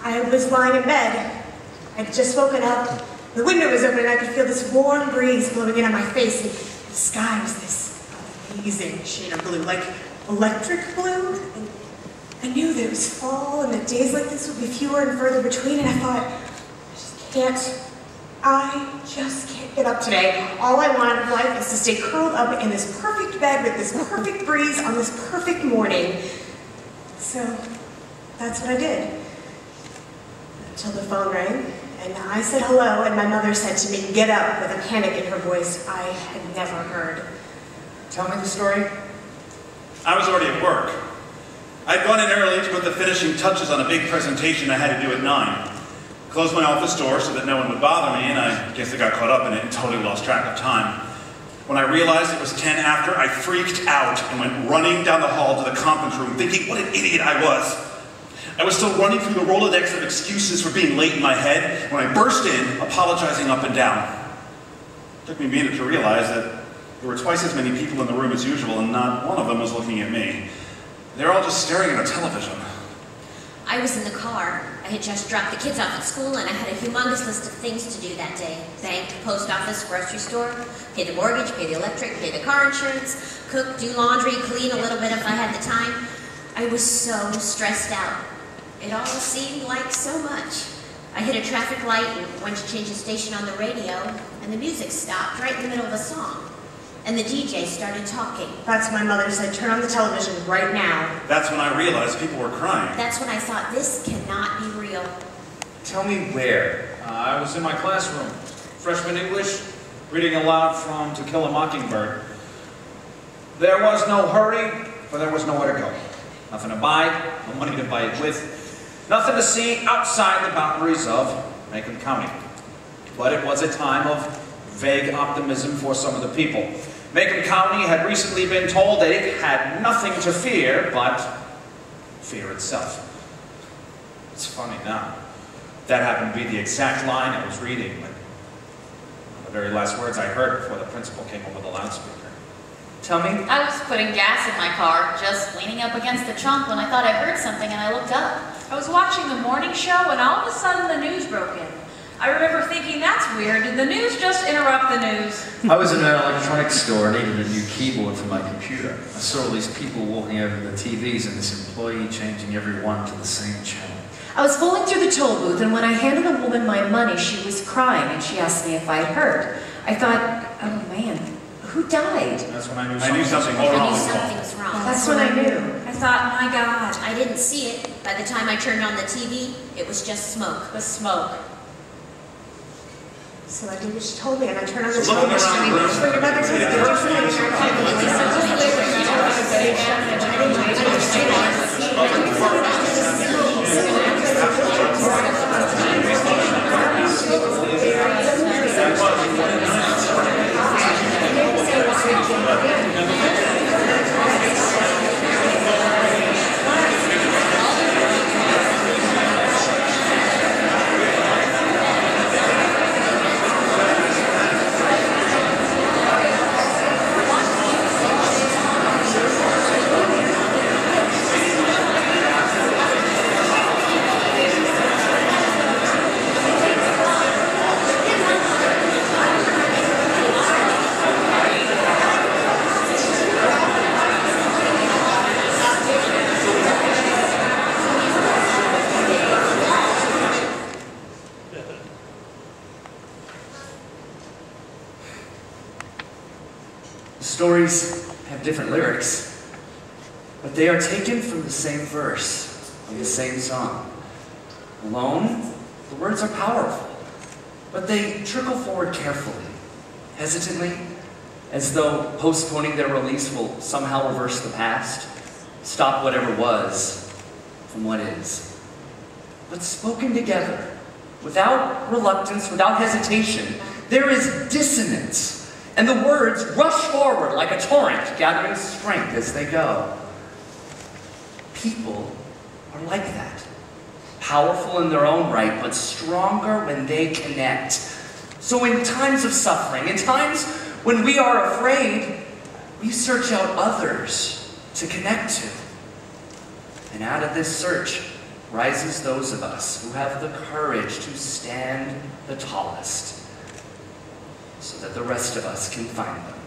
I was lying in bed. I'd just woken up. The window was open and I could feel this warm breeze blowing in on my face. And the sky was this amazing shade of blue, like electric blue. And I knew that it was fall and that days like this would be fewer and further between. And I thought, I just can't get up today. All I want out of life is to stay curled up in this perfect bed with this perfect breeze on this perfect morning. So that's what I did. Until the phone rang, and I said hello, and my mother said to me, get up, with a panic in her voice I had never heard. Tell me the story. I was already at work. I'd gone in early to put the finishing touches on a big presentation I had to do at 9. Closed my office door so that no one would bother me, and I guess I got caught up in it and totally lost track of time. When I realized it was 10 after, I freaked out and went running down the hall to the conference room, thinking what an idiot I was. I was still running through the Rolodex of excuses for being late in my head when I burst in, apologizing up and down. It took me a minute to realize that there were twice as many people in the room as usual, and not one of them was looking at me. They were all just staring at a television. I was in the car. I had just dropped the kids off at school, and I had a humongous list of things to do that day. Bank, post office, grocery store, pay the mortgage, pay the electric, pay the car insurance, cook, do laundry, clean a little bit if I had the time. I was so stressed out. It all seemed like so much. I hit a traffic light and went to change the station on the radio, and the music stopped right in the middle of a song. And the DJ started talking. That's when my mother said, turn on the television right now. That's when I realized people were crying. That's when I thought, this cannot be real. Tell me where. I was in my classroom. Freshman English, reading aloud from To Kill a Mockingbird. There was no hurry, for there was nowhere to go. Nothing to buy, no money to buy it with. Nothing to see outside the boundaries of Macon County. But it was a time of vague optimism for some of the people. Macon County had recently been told that it had nothing to fear but fear itself. It's funny now. That happened to be the exact line I was reading, but the very last words I heard before the principal came over the loudspeaker. Tell me. I was putting gas in my car, just leaning up against the trunk when I thought I heard something and I looked up. I was watching the morning show and all of a sudden the news broke in. I remember thinking, that's weird. Did the news just interrupt the news? I was in an electronics store, needed a new keyboard for my computer. I saw all these people walking over the TVs and this employee changing every one to the same channel. I was fooling through the toll booth, and when I handed a woman my money, she was crying, and she asked me if I'd heard. I thought, oh man, who died? That's when I knew something was I wrong. knew something was wrong. That's when I knew. I thought, my God. I didn't see it. By the time I turned on the TV, it was just smoke. The smoke. So I did what she told me, and I turned on the So looking television. around the room, Bring another Stories have different lyrics, but they are taken from the same verse in the same song. Alone, the words are powerful, but they trickle forward carefully, hesitantly, as though postponing their release will somehow reverse the past, stop whatever was from what is. But spoken together, without reluctance, without hesitation, there is dissonance. And the words rush forward like a torrent, gathering strength as they go. People are like that. Powerful in their own right, but stronger when they connect. So in times of suffering, in times when we are afraid, we search out others to connect to. And out of this search, rises those of us who have the courage to stand the tallest, so that the rest of us can find them.